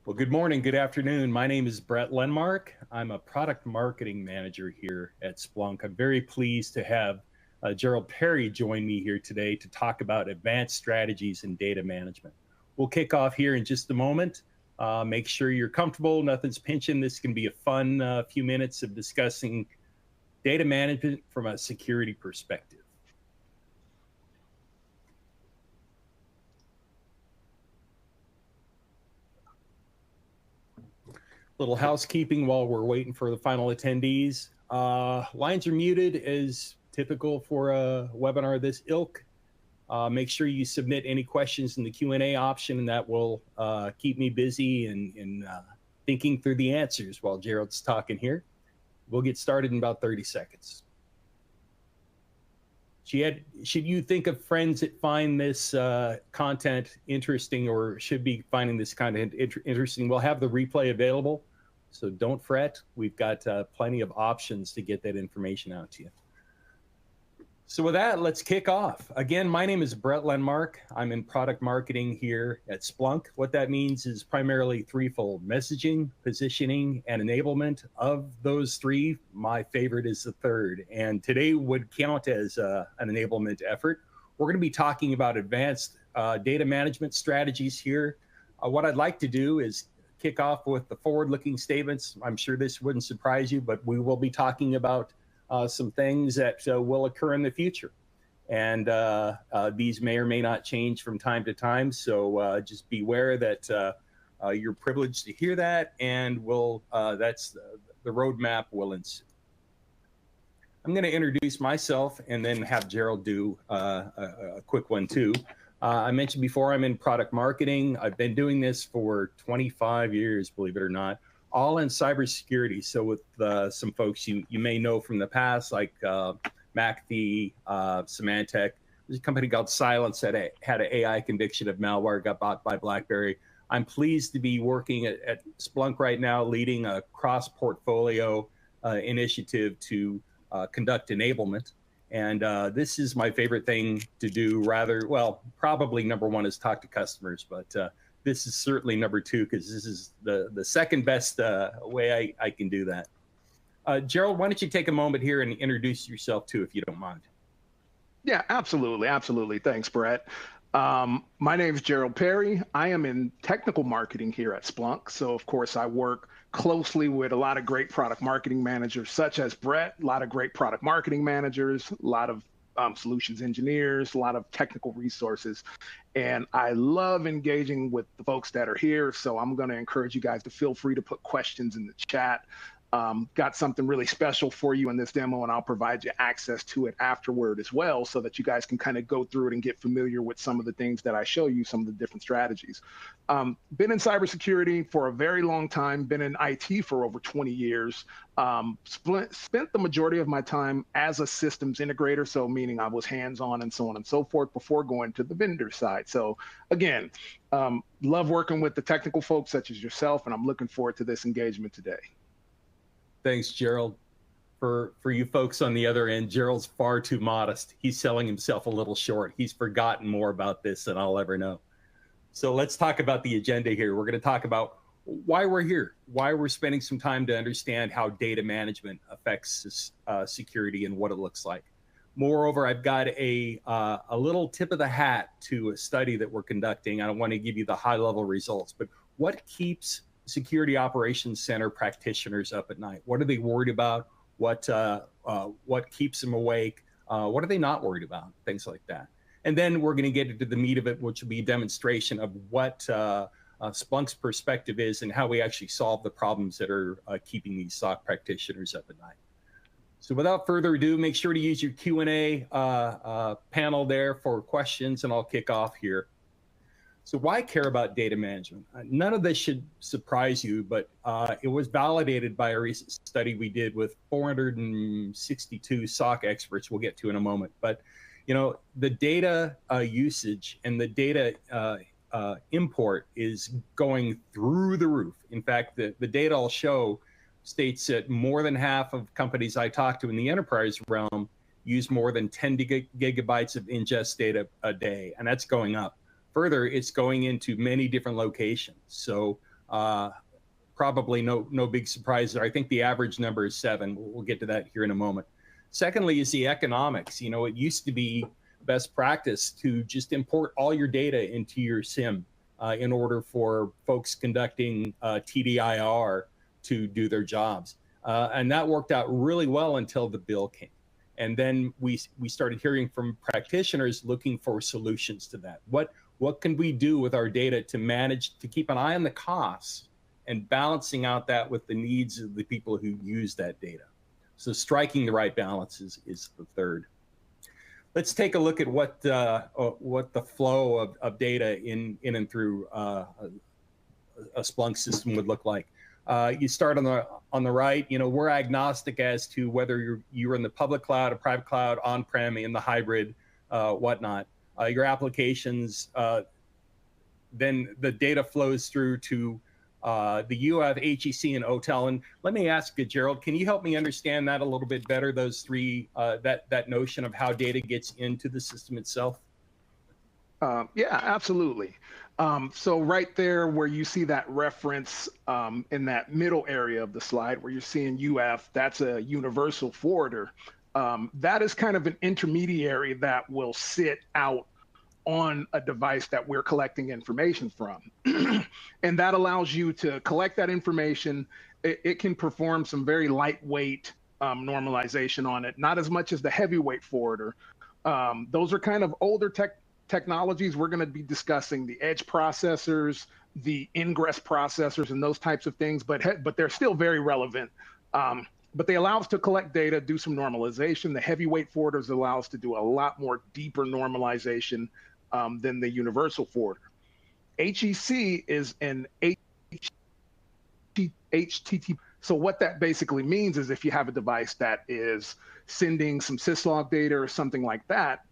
Well, good morning, good afternoon. My name is Brett Lenmark. I'm a product marketing manager here at Splunk. I'm very pleased to have Gerald Perry join me here today to talk about advanced strategies in data management. We'll kick off here in just a moment. Make sure you're comfortable, nothing's pinching. This can be a fun few minutes of discussing data management from a security perspective. Little housekeeping while we're waiting for the final attendees. Lines are muted as typical for a webinar of this ilk. Make sure you submit any questions in the Q&A option, and that will keep me busy in thinking through the answers while Gerald's talking here. We'll get started in about 30 seconds. Should you think of friends that find this content interesting or should be finding this content interesting, we'll have the replay available. So don't fret. We've got plenty of options to get that information out to you. So with that, let's kick off. Again, my name is Brett Lenmark. I'm in product marketing here at Splunk. What that means is primarily threefold: messaging, positioning, and enablement. Of those three, my favorite is the third. And today would count as an enablement effort. We're going to be talking about advanced data management strategies here. What I'd like to do is kick off with the forward-looking statements. I'm sure this wouldn't surprise you, but we will be talking about some things that will occur in the future. And these may or may not change from time to time. So just beware that you're privileged to hear that, and that's the roadmap will ensue. I'm going to introduce myself and then have Gerald do a quick one too. I mentioned before, I'm in product marketing. I've been doing this for 25 years, believe it or not, all in cybersecurity. So with some folks you may know from the past, like McAfee, Symantec. There's a company called Silence that had an AI conviction of malware, got bought by BlackBerry. I'm pleased to be working at Splunk right now, leading a cross-portfolio initiative to conduct enablement. And this is my favorite thing to do. Probably number one is talk to customers, but this is certainly number two, because this is the second best way I can do that. Gerald, why don't you take a moment here and introduce yourself too, if you don't mind? Yeah, absolutely. Absolutely. Thanks, Brett. My name is Gerald Perry. I am in technical marketing here at Splunk. So, of course, I work closely with a lot of great product marketing managers, such as Brett, a lot of great product marketing managers, a lot of solutions engineers, a lot of technical resources. And I love engaging with the folks that are here. So I'm going to encourage you guys to feel free to put questions in the chat. Got something really special for you in this demo, and I'll provide you access to it afterward as well, so that you guys can kind of go through it and get familiar with some of the things that I show you, some of the different strategies. Been in cybersecurity for a very long time, been in IT for over 20 years, spent the majority of my time as a systems integrator, so meaning I was hands-on and so on and so forth before going to the vendor side. So again, love working with the technical folks such as yourself, and I'm looking forward to this engagement today. Thanks, Gerald. For you folks on the other end, Gerald's far too modest. He's selling himself a little short. He's forgotten more about this than I'll ever know. So let's talk about the agenda here. We're going to talk about why we're here, why we're spending some time to understand how data management affects security and what it looks like. Moreover, I've got a little tip of the hat to a study that we're conducting. I don't want to give you the high-level results, but what keeps Security Operations Center practitioners up at night? What are they worried about? What keeps them awake? What are they not worried about? Things like that. And then we're going to get into the meat of it, which will be a demonstration of what Splunk's perspective is and how we actually solve the problems that are keeping these SOC practitioners up at night. So without further ado, make sure to use your Q&A panel there for questions, and I'll kick off here. So why care about data management? None of this should surprise you, but it was validated by a recent study we did with 462 SOC experts we'll get to in a moment. But you know, the data usage and the data import is going through the roof. In fact, the data I'll show states that more than half of companies I talk to in the enterprise realm use more than 10 gigabytes of ingest data a day, and that's going up. Further, it's going into many different locations. So Probably no big surprise there. I think the average number is 7. We'll get to that here in a moment. Secondly is the economics. You know, it used to be best practice to just import all your data into your SIM in order for folks conducting TDIR to do their jobs. And that worked out really well until the bill came. And then we started hearing from practitioners looking for solutions to that. What can we do with our data to manage, to keep an eye on the costs and balancing out that with the needs of the people who use that data? So striking the right balance is the third. Let's take a look at what the flow of data in and through a Splunk system would look like. You start on the right. You know, we're agnostic as to whether you're in the public cloud, a private cloud, on-prem, in the hybrid, whatnot. Your applications, then the data flows through to the UF, HEC, and OTel. And let me ask you, Gerald, can you help me understand that a little bit better, those three, that notion of how data gets into the system itself? Yeah, absolutely. So right there where you see that reference in that middle area of the slide where you're seeing UF, that's a universal forwarder. That is kind of an intermediary that will sit out on a device that we're collecting information from. And that allows you to collect that information. It can perform some very lightweight normalization on it, not as much as the heavyweight forwarder. Those are kind of older technologies. We're going to be discussing the edge processors, the ingress processors, and those types of things, but they're still very relevant. But they allow us to collect data, do some normalization. The heavyweight forwarders allow us to do a lot more deeper normalization than the universal forwarder. HEC is an HTTP. So what that basically means is if you have a device that is sending some syslog data or something like that,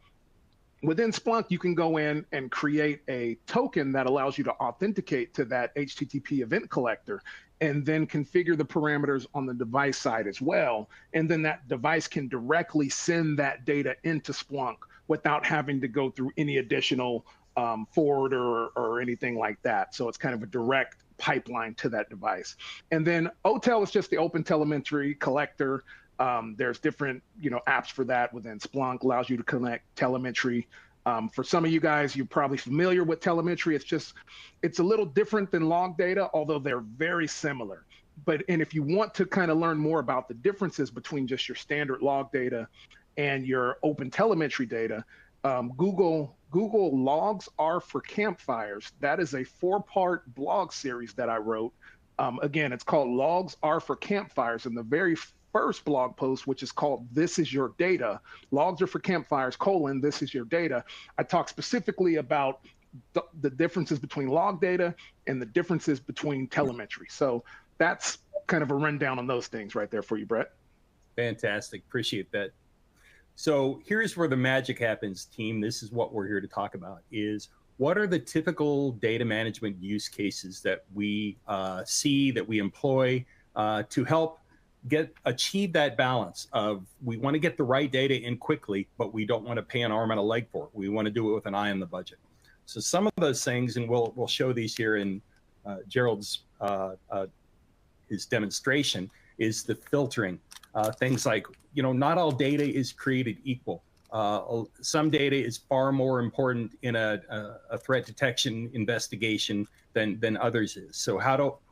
within Splunk, you can go in and create a token that allows you to authenticate to that HTTP event collector and then configure the parameters on the device side as well. And then that device can directly send that data into Splunk without having to go through any additional forwarder or anything like that. So it's kind of a direct pipeline to that device. And then OTel is just the open telemetry collector. There's different, apps for that within Splunk, allows you to connect telemetry. For some of you guys, you're probably familiar with telemetry. It's a little different than log data, although they're very similar. And if you want to kind of learn more about the differences between just your standard log data and your open telemetry data, Google Logs Are for Campfires. That is a 4-part blog series that I wrote. Again, it's called Logs Are for Campfires. And the very first blog post, which is called This Is Your Data, Logs Are for Campfires, This Is Your Data. I talk specifically about the differences between log data and the differences between telemetry. So that's kind of a rundown on those things right there for you, Brett. Fantastic. Appreciate that. So here's where the magic happens, team. This is what we're here to talk about, is what are the typical data management use cases that we see, that we employ to help achieve that balance of, we want to get the right data in quickly, but we don't want to pay an arm and a leg for it. We want to do it with an eye on the budget. So some of those things, and we'll show these here in Gerald's his demonstration, is the filtering. Things like, not all data is created equal. Some data is far more important in a threat detection investigation than others is. So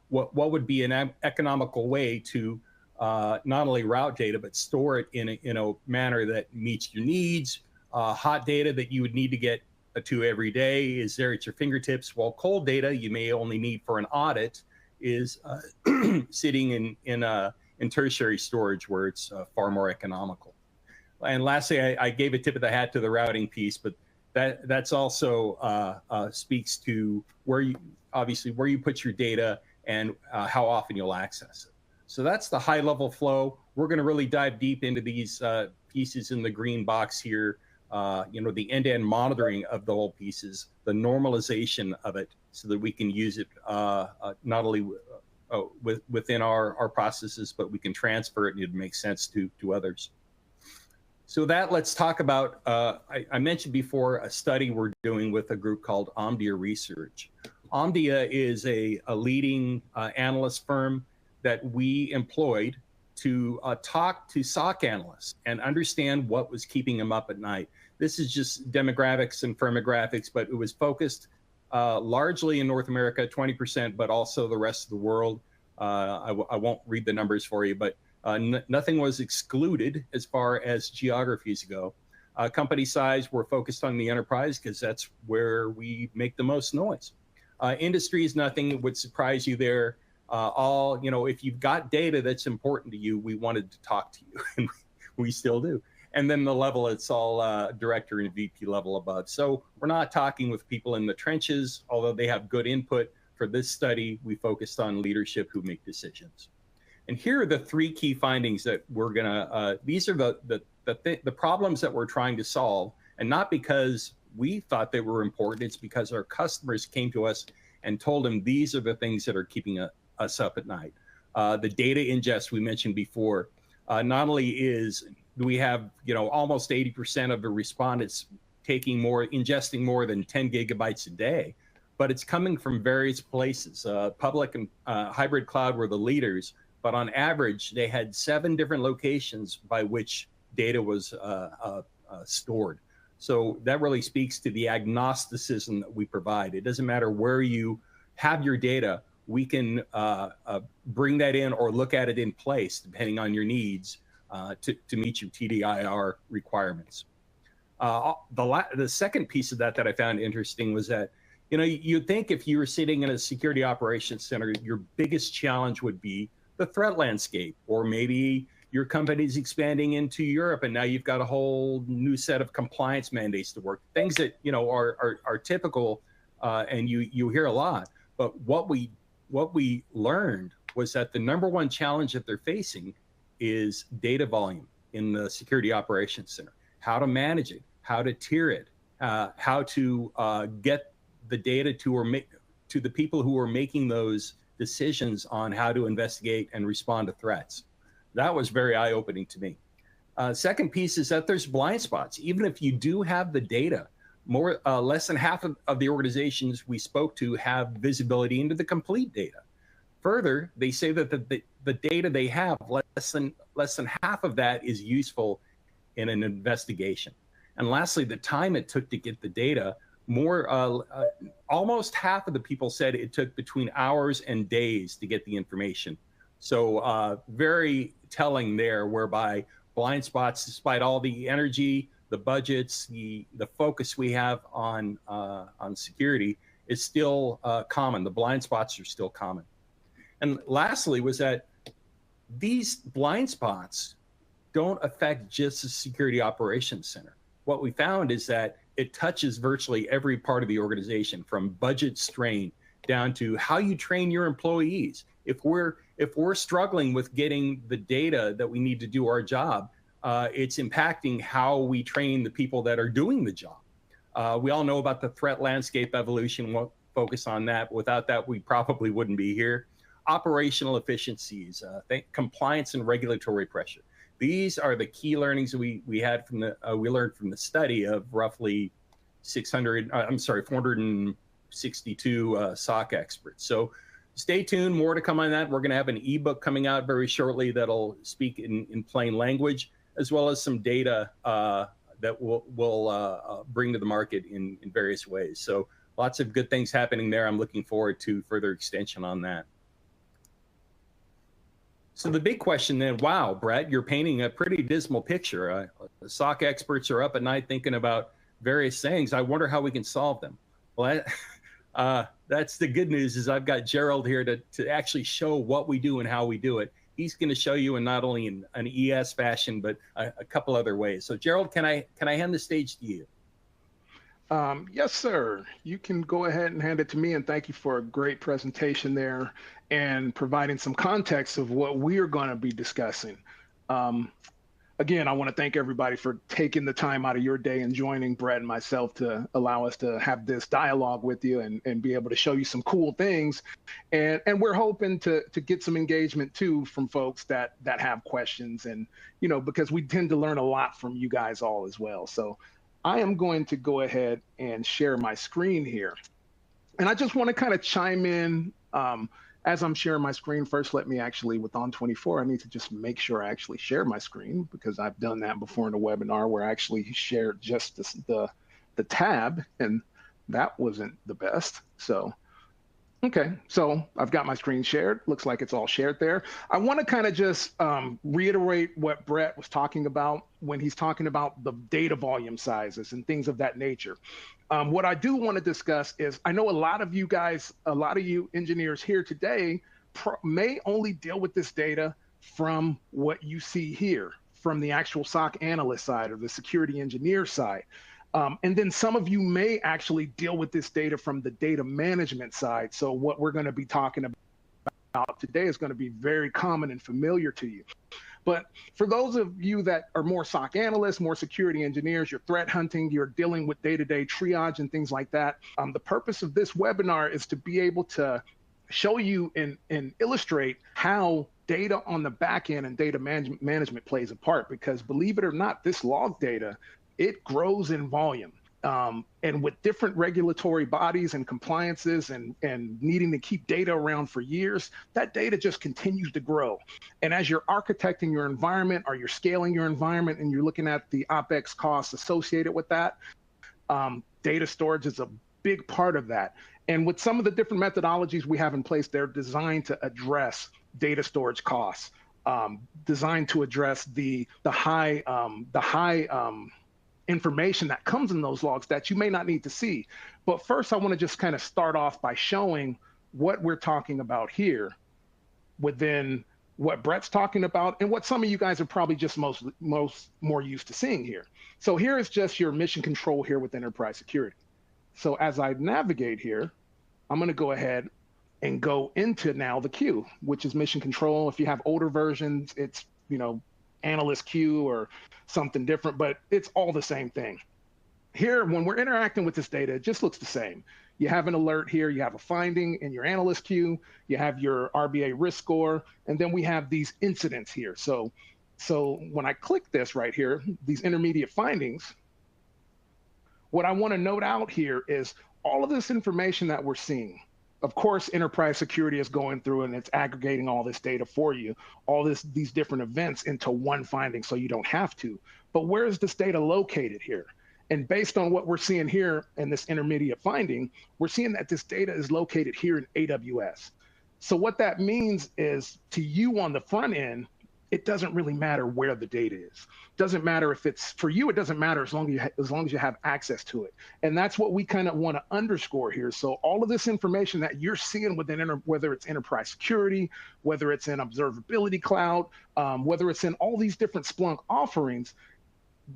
what would be an economical way to not only route data, but store it in a manner that meets your needs? Hot data that you would need to get to every day is there at your fingertips, while cold data you may only need for an audit is sitting in tertiary storage where it's far more economical. And lastly, I gave a tip of the hat to the routing piece, but that's also speaks to where you put your data and how often you'll access it. So that's the high level flow. We're going to really dive deep into these pieces in the green box here. The end-to-end monitoring of the whole pieces, the normalization of it, so that we can use it not only within our processes, but we can transfer it and it makes sense to others. So let's talk about, I mentioned before a study we're doing with a group called Omdia Research. Omdia is a leading analyst firm that we employed to talk to SOC analysts and understand what was keeping them up at night. This is just demographics and firmographics, but it was focused largely in North America, 20%, but also the rest of the world. I won't read the numbers for you, but nothing was excluded as far as geographies go. Company size, we're focused on the enterprise because that's where we make the most noise. Industries, nothing would surprise you there. If you've got data that's important to you, we wanted to talk to you, and we still do. And then the level, it's all director and VP level above. So we're not talking with people in the trenches, although they have good input. For this study, we focused on leadership who make decisions. And here are the three key findings that we're gonna, these are the problems that we're trying to solve, and not because we thought they were important, it's because our customers came to us and told them these are the things that are keeping us up at night. The data ingest we mentioned before, not only do we have almost 80% of the respondents ingesting more than 10 gigabytes a day, but it's coming from various places. Public and hybrid cloud were the leaders, but on average, they had 7 different locations by which data was stored. So that really speaks to the agnosticism that we provide. It doesn't matter where you have your data, we can bring that in or look at it in place, depending on your needs, to meet your TDIR requirements. The second piece of that I found interesting was that, you'd think if you were sitting in a security operations center, your biggest challenge would be the threat landscape, or maybe your company's expanding into Europe and now you've got a whole new set of compliance mandates to work, things that are typical and you hear a lot. But what we learned was that the number one challenge that they're facing is data volume in the security operations center. How to manage it, how to tier it, how to get the data to the people who are making those decisions on how to investigate and respond to threats. That was very eye-opening to me. Second piece is that there's blind spots. Even if you do have the data, less than half of the organizations we spoke to have visibility into the complete data. Further, they say that the data they have, less than half of that is useful in an investigation. And lastly, the time it took to get the data, almost half of the people said it took between hours and days to get the information. So very telling there, whereby blind spots, despite all the energy, the budgets, the focus we have on security, is still common. The blind spots are still common. And lastly was that these blind spots don't affect just the security operations center. What we found is that it touches virtually every part of the organization, from budget strain down to how you train your employees. If we're struggling with getting the data that we need to do our job, it's impacting how we train the people that are doing the job. We all know about the threat landscape evolution. Won't focus on that. Without that, we probably wouldn't be here. Operational efficiencies, compliance and regulatory pressure. These are the key learnings we learned from the study of roughly 462 SOC experts. So stay tuned, more to come on that. We're going to have an ebook coming out very shortly that'll speak in plain language, as well as some data that we'll bring to the market in various ways. So lots of good things happening there. I'm looking forward to further extension on that. So the big question then, wow, Brett, you're painting a pretty dismal picture. The SOC experts are up at night thinking about various things. I wonder how we can solve them. Well, that's the good news, is I've got Gerald here to actually show what we do and how we do it. He's going to show you in not only in an ES fashion, but a couple other ways. So Gerald, can I hand the stage to you? Yes, sir. You can go ahead and hand it to me, and thank you for a great presentation there and providing some context of what we're going to be discussing. Again, I want to thank everybody for taking the time out of your day and joining Brett and myself to allow us to have this dialogue with you and be able to show you some cool things. And we're hoping to get some engagement too from folks that have questions, and because we tend to learn a lot from you guys all as well. So I am going to go ahead and share my screen here. And I just want to kind of chime in as I'm sharing my screen. First, let me actually, with On24, I need to just make sure I actually share my screen, because I've done that before in a webinar where I actually shared just the tab, and that wasn't the best. So, okay, so I've got my screen shared. Looks like it's all shared there. I want to kind of just reiterate what Brett was talking about when he's talking about the data volume sizes and things of that nature. What I do want to discuss is, I know a lot of you guys, a lot of you engineers here today may only deal with this data from what you see here, from the actual SOC analyst side or the security engineer side. And then some of you may actually deal with this data from the data management side. So what we're going to be talking about today is going to be very common and familiar to you. But for those of you that are more SOC analysts, more security engineers, you're threat hunting, you're dealing with day-to-day triage and things like that, the purpose of this webinar is to be able to show you and illustrate how data on the back end and data management plays a part. Because believe it or not, this log data, it grows in volume. And with different regulatory bodies and compliances and needing to keep data around for years, that data just continues to grow. And as you're architecting your environment, or you're scaling your environment, and you're looking at the OpEx costs associated with that, data storage is a big part of that. And with some of the different methodologies we have in place, they're designed to address data storage costs, designed to address the high information that comes in those logs that you may not need to see. But first, I want to just kind of start off by showing what we're talking about here within what Brett's talking about and what some of you guys are probably just more used to seeing here. So here is just your mission control here with enterprise security. So as I navigate here, I'm going to go ahead and go into now the queue, which is mission control. If you have older versions, it's, you know, analyst queue or something different, but it's all the same thing. Here, when we're interacting with this data, it just looks the same. You have an alert here, you have a finding in your analyst queue, you have your RBA risk score, and then we have these incidents here. So when I click this right here, these intermediate findings, what I want to note out here is all of this information that we're seeing. Of course, enterprise security is going through and it's aggregating all this data for you, all these different events into one finding so you don't have to. But where is this data located here? And based on what we're seeing here in this intermediate finding, we're seeing that this data is located here in AWS. So what that means is, to you on the front end, it doesn't really matter where the data is. Doesn't matter if it's for you. It doesn't matter as long as you have access to it. And that's what we kind of want to underscore here. So all of this information that you're seeing within whether it's enterprise security, whether it's in observability cloud, whether it's in all these different Splunk offerings,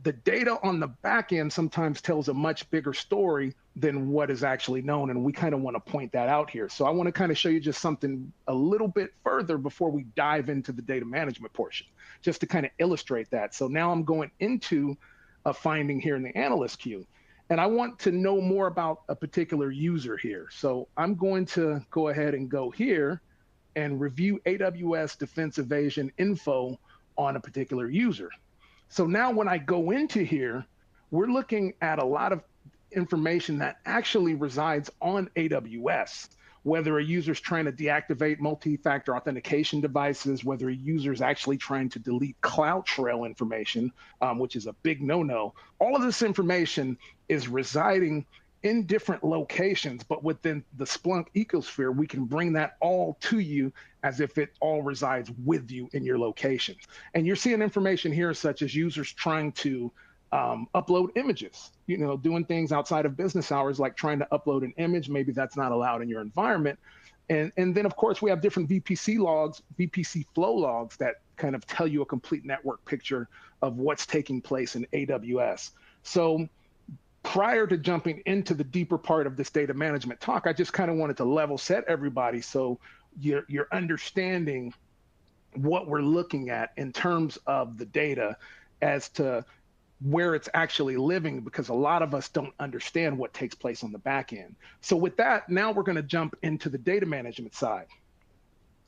the data on the back end sometimes tells a much bigger story than what is actually known. And we kind of want to point that out here. So I want to kind of show you just something a little bit further before we dive into the data management portion, just to kind of illustrate that. So now I'm going into a finding here in the analyst queue, and I want to know more about a particular user here. So I'm going to go ahead and go here and review AWS defense evasion info on a particular user. So now when I go into here, we're looking at a lot of information that actually resides on AWS, whether a user's trying to deactivate multi-factor authentication devices, whether a user's actually trying to delete CloudTrail information, which is a big no-no. All of this information is residing in different locations, but within the Splunk ecosphere, we can bring that all to you as if it all resides with you in your location. And you're seeing information here such as users trying to upload images, you know, doing things outside of business hours, like trying to upload an image. Maybe that's not allowed in your environment. And then, of course, we have different VPC logs, VPC flow logs that kind of tell you a complete network picture of what's taking place in AWS. So prior to jumping into the deeper part of this data management talk, I just kind of wanted to level set everybody so you're understanding what we're looking at in terms of the data as to where it's actually living, because a lot of us don't understand what takes place on the back end. So with that, now we're going to jump into the data management side.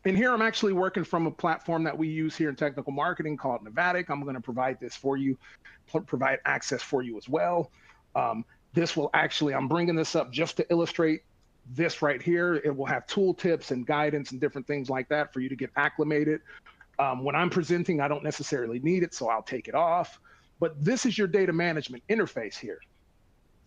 And here I'm actually working from a platform that we use here in technical marketing called Novatic. I'm going to provide this for you, provide access for you as well. This will actually, I'm bringing this up just to illustrate this right here. It will have tooltips and guidance and different things like that for you to get acclimated. When I'm presenting, I don't necessarily need it, so I'll take it off. But this is your data management interface here.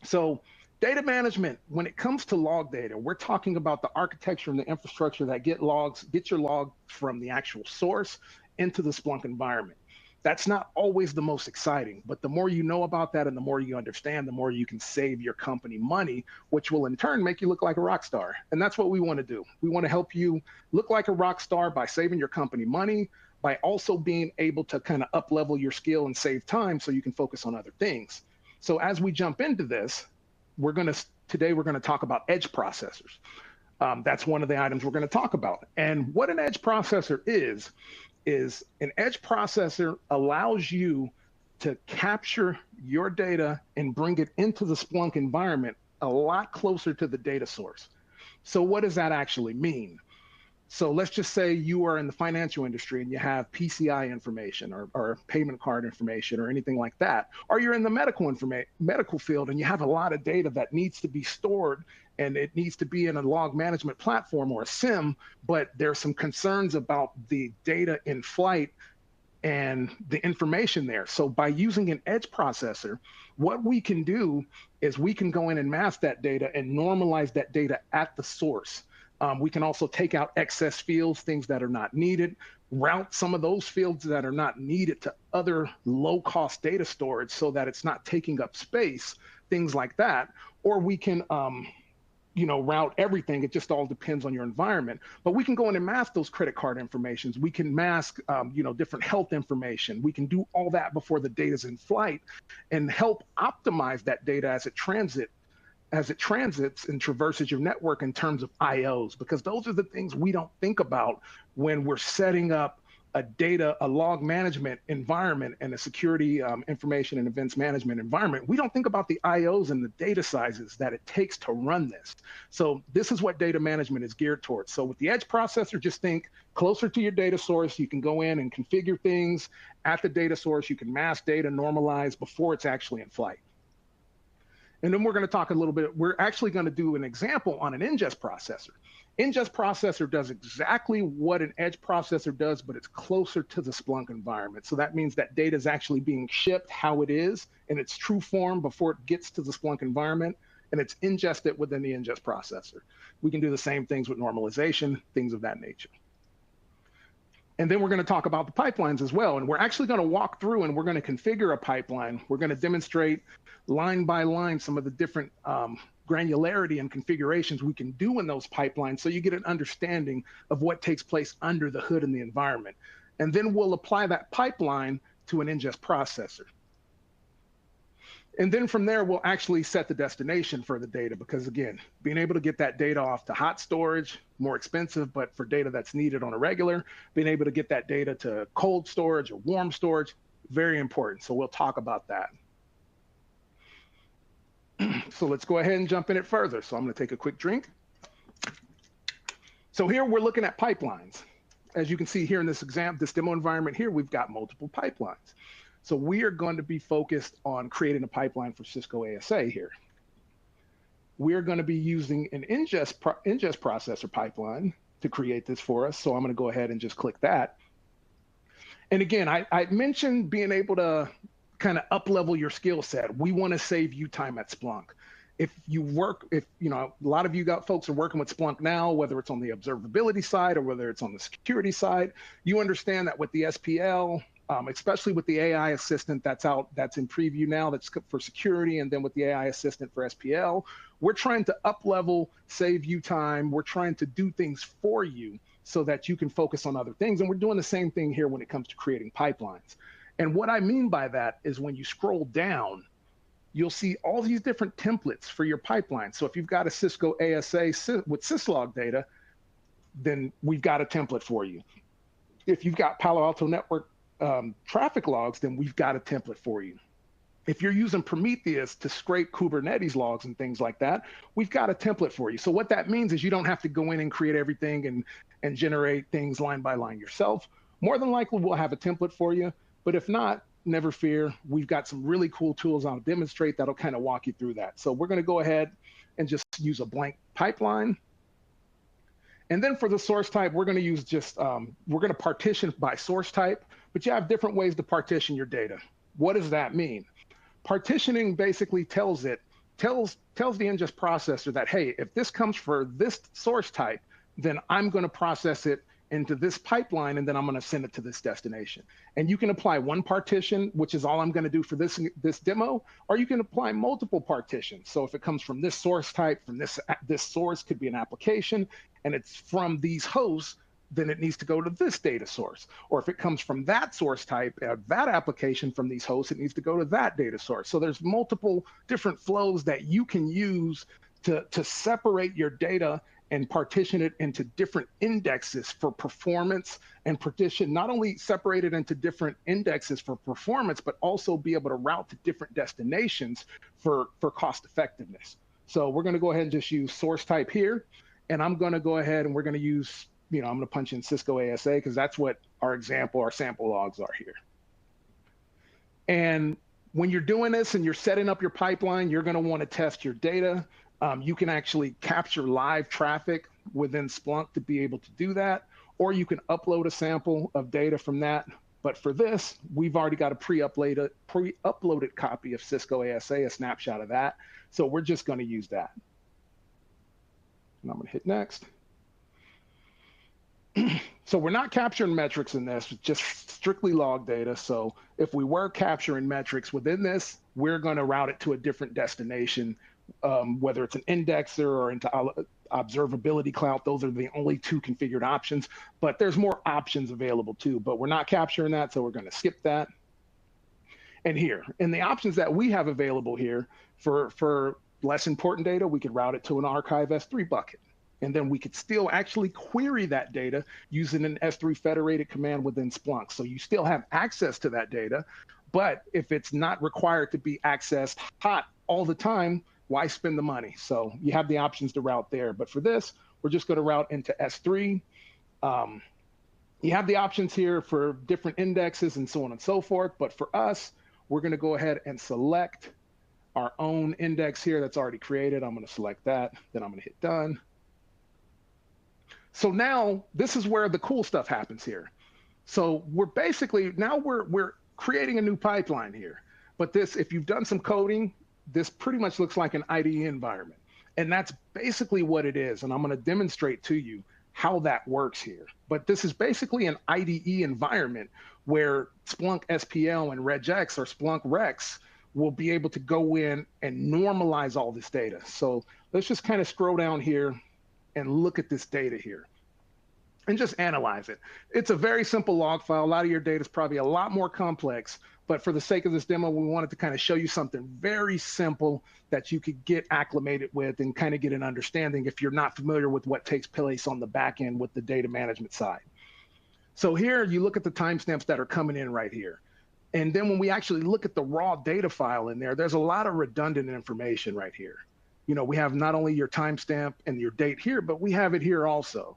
So data management, when it comes to log data, we're talking about the architecture and the infrastructure that get your log from the actual source into the Splunk environment. That's not always the most exciting, but the more you know about that and the more you understand, the more you can save your company money, which will in turn make you look like a rock star. And that's what we want to do. We want to help you look like a rock star by saving your company money, by also being able to kind of up level your skill and save time so you can focus on other things. So as we jump into this, today we're going to talk about edge processors. That's one of the items we're going to talk about. And what an edge processor is an edge processor allows you to capture your data and bring it into the Splunk environment a lot closer to the data source. So what does that actually mean? So let's just say you are in the financial industry and you have PCI information or payment card information or anything like that, or you're in the medical field and you have a lot of data that needs to be stored and it needs to be in a log management platform or a SIM, but there's some concerns about the data in flight and the information there. So by using an edge processor, what we can do is we can go in and mask that data and normalize that data at the source. We can also take out excess fields, things that are not needed, route some of those fields that are not needed to other low-cost data storage so that it's not taking up space, things like that. Or we can route everything. It just all depends on your environment. But we can go in and mask those credit card informations. We can mask, different health information. We can do all that before the data's in flight and help optimize that data as it transits and traverses your network in terms of IOs, because those are the things we don't think about when we're setting up a log management environment and a security information and events management environment. We don't think about the IOs and the data sizes that it takes to run this. So this is what data management is geared towards. So with the edge processor, just think closer to your data source. You can go in and configure things at the data source. You can mask data, normalize before it's actually in flight. And then we're going to talk a little bit, we're actually going to do an example on an ingest processor. Ingest processor does exactly what an edge processor does, but it's closer to the Splunk environment. So that means that data is actually being shipped how it is in its true form before it gets to the Splunk environment, and it's ingested within the ingest processor. We can do the same things with normalization, things of that nature. And then we're going to talk about the pipelines as well. And we're actually going to walk through and we're going to configure a pipeline. We're going to demonstrate line by line some of the different granularity and configurations we can do in those pipelines so you get an understanding of what takes place under the hood in the environment. And then we'll apply that pipeline to an ingest processor. And then from there, we'll actually set the destination for the data, because again, being able to get that data off to hot storage, more expensive, but for data that's needed on a regular, being able to get that data to cold storage or warm storage, very important. So we'll talk about that. So let's go ahead and jump in it further. So I'm going to take a quick drink. So here we're looking at pipelines. As you can see here in this demo environment here, we've got multiple pipelines. So we are going to be focused on creating a pipeline for Cisco ASA here. We're going to be using an ingest processor pipeline to create this for us. So I'm going to go ahead and just click that. And again, I mentioned being able to kind of up level your skill set. We want to save you time at Splunk. A lot of you folks are working with Splunk now, whether it's on the observability side or whether it's on the security side, you understand that with the SPL, especially with the AI assistant that's in preview now, that's for security, and then with the AI assistant for SPL, we're trying to up level, save you time. We're trying to do things for you so that you can focus on other things. And we're doing the same thing here when it comes to creating pipelines. And what I mean by that is when you scroll down, you'll see all these different templates for your pipeline. So if you've got a Cisco ASA with syslog data, then we've got a template for you. If you've got Palo Alto Network traffic logs, then we've got a template for you. If you're using Prometheus to scrape Kubernetes logs and things like that, we've got a template for you. So what that means is you don't have to go in and create everything and generate things line by line yourself. More than likely, we'll have a template for you. But if not, never fear. We've got some really cool tools I'll demonstrate that'll kind of walk you through that. So we're going to go ahead and just use a blank pipeline. And then for the source type, we're going to use just, we're going to partition by source type, but you have different ways to partition your data. What does that mean? Partitioning basically tells the ingest processor that, hey, if this comes for this source type, then I'm going to process it into this pipeline, and then I'm going to send it to this destination. And you can apply one partition, which is all I'm going to do for this demo, or you can apply multiple partitions. So if it comes from this source type, from this source could be an application, and it's from these hosts, then it needs to go to this data source. Or if it comes from that source type, that application from these hosts, it needs to go to that data source. So there's multiple different flows that you can use to separate your data and partition it into different indexes for performance, and partition, not only separate it into different indexes for performance, but also be able to route to different destinations for cost effectiveness. So we're going to go ahead and just use source type here. And I'm going to go ahead and we're going to use, I'm going to punch in Cisco ASA because that's what our sample logs are here. And when you're doing this and you're setting up your pipeline, you're going to want to test your data. You can actually capture live traffic within Splunk to be able to do that, or you can upload a sample of data from that. But for this, we've already got a pre-uploaded copy of Cisco ASA, a snapshot of that. So we're just going to use that. And I'm going to hit next. So we're not capturing metrics in this, just strictly log data. So if we were capturing metrics within this, we're going to route it to a different destination, whether it's an indexer or into observability cloud. Those are the only two configured options, but there's more options available too, but we're not capturing that. So we're going to skip that. And here, in the options that we have available here for less important data, we could route it to an archive S3 bucket. And then we could still actually query that data using an S3 federated command within Splunk. So you still have access to that data, but if it's not required to be accessed hot all the time, why spend the money? So you have the options to route there. But for this, we're just going to route into S3. You have the options here for different indexes and so on and so forth. But for us, we're going to go ahead and select our own index here that's already created. I'm going to select that. Then I'm going to hit done. So now this is where the cool stuff happens here. So we're basically, now we're creating a new pipeline here. But this, if you've done some coding, this pretty much looks like an IDE environment. And that's basically what it is. And I'm going to demonstrate to you how that works here. But this is basically an IDE environment where Splunk SPL and regex or Splunk Rex will be able to go in and normalize all this data. So let's just kind of scroll down here and look at this data here and just analyze it. It's a very simple log file. A lot of your data is probably a lot more complex, but for the sake of this demo, we wanted to kind of show you something very simple that you could get acclimated with and kind of get an understanding if you're not familiar with what takes place on the back end with the data management side. So here you look at the timestamps that are coming in right here. And then when we actually look at the raw data file in there, there's a lot of redundant information right here. We have not only your timestamp and your date here, but we have it here also.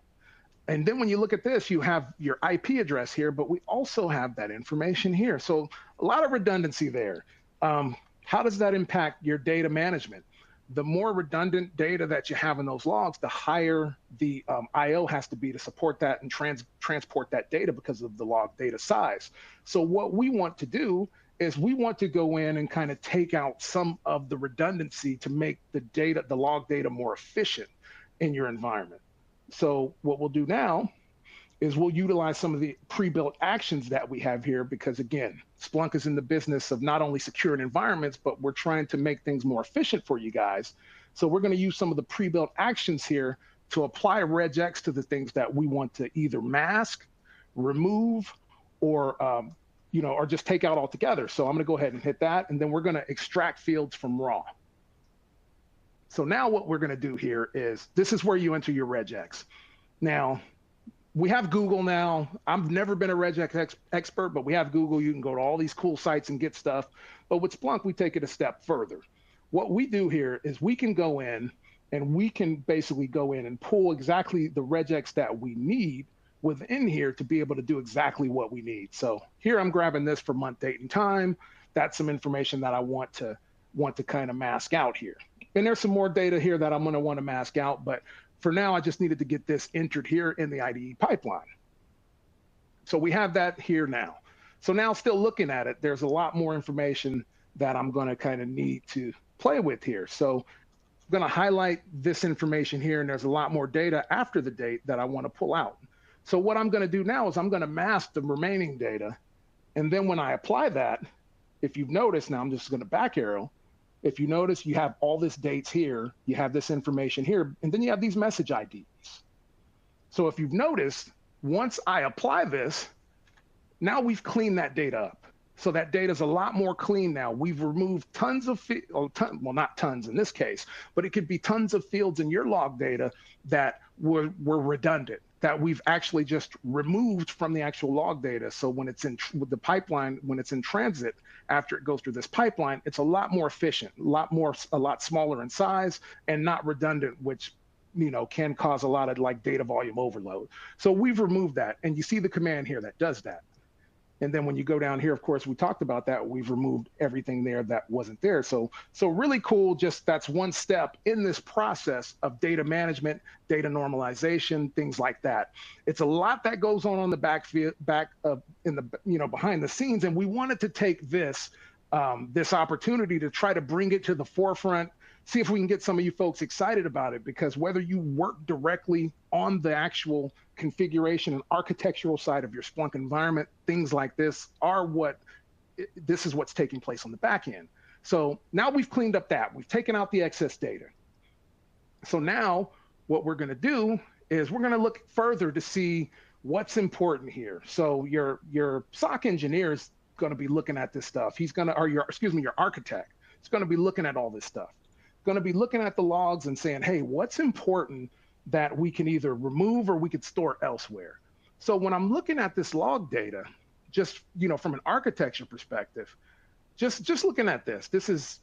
And then when you look at this, you have your IP address here, but we also have that information here. So a lot of redundancy there. How does that impact your data management? The more redundant data that you have in those logs, the higher the IO has to be to support that and transport that data because of the log data size. So what we want to do is we want to go in and kind of take out some of the redundancy to make the log data more efficient in your environment. So what we'll do now is we'll utilize some of the pre-built actions that we have here because, again, Splunk is in the business of not only securing environments, but we're trying to make things more efficient for you guys. So we're going to use some of the pre-built actions here to apply regex to the things that we want to either mask, remove, or or just take out altogether. So I'm going to go ahead and hit that, and then we're going to extract fields from raw. So now what we're going to do here is, this is where you enter your regex. Now, we have Google now. I've never been a regex expert, but we have Google. You can go to all these cool sites and get stuff. But with Splunk, we take it a step further. What we do here is we can go in and we can basically go in and pull exactly the regex that we need within here to be able to do exactly what we need. So here I'm grabbing this for month, date, and time. That's some information that I want to kind of mask out here. And there's some more data here that I'm going to want to mask out. But for now, I just needed to get this entered here in the IDE pipeline. So we have that here now. So now still looking at it, there's a lot more information that I'm going to kind of need to play with here. So I'm going to highlight this information here, and there's a lot more data after the date that I want to pull out. So what I'm going to do now is I'm going to mask the remaining data. And then when I apply that, if you've noticed, now I'm just going to back arrow. If you notice, you have all this dates here, you have this information here, and then you have these message IDs. So if you've noticed, once I apply this, now we've cleaned that data up. So that data is a lot more clean now. We've removed tons of, well, not tons in this case, but it could be tons of fields in your log data that were redundant, that we've actually just removed from the actual log data. So when it's in with the pipeline, when it's in transit, after it goes through this pipeline, it's a lot more efficient, a lot smaller in size and not redundant, which can cause a lot of like data volume overload. So we've removed that, and you see the command here that does that. And then when you go down here, of course, we talked about that. We've removed everything there that wasn't there. So really cool. Just that's one step in this process of data management, data normalization, things like that. It's a lot that goes on the behind the scenes. And we wanted to take this opportunity to try to bring it to the forefront, see if we can get some of you folks excited about it, because whether you work directly on the actual configuration and architectural side of your Splunk environment, things like this this is what's taking place on the back end. So now we've cleaned up that. We've taken out the excess data. So now what we're going to do is we're going to look further to see what's important here. So your SOC engineer is going to be looking at this stuff. He's going to, or your architect is going to be looking at all this stuff. Going to be looking at the logs and saying, hey, what's important that we can either remove or we could store elsewhere. So when I'm looking at this log data, just from an architecture perspective, just looking at this is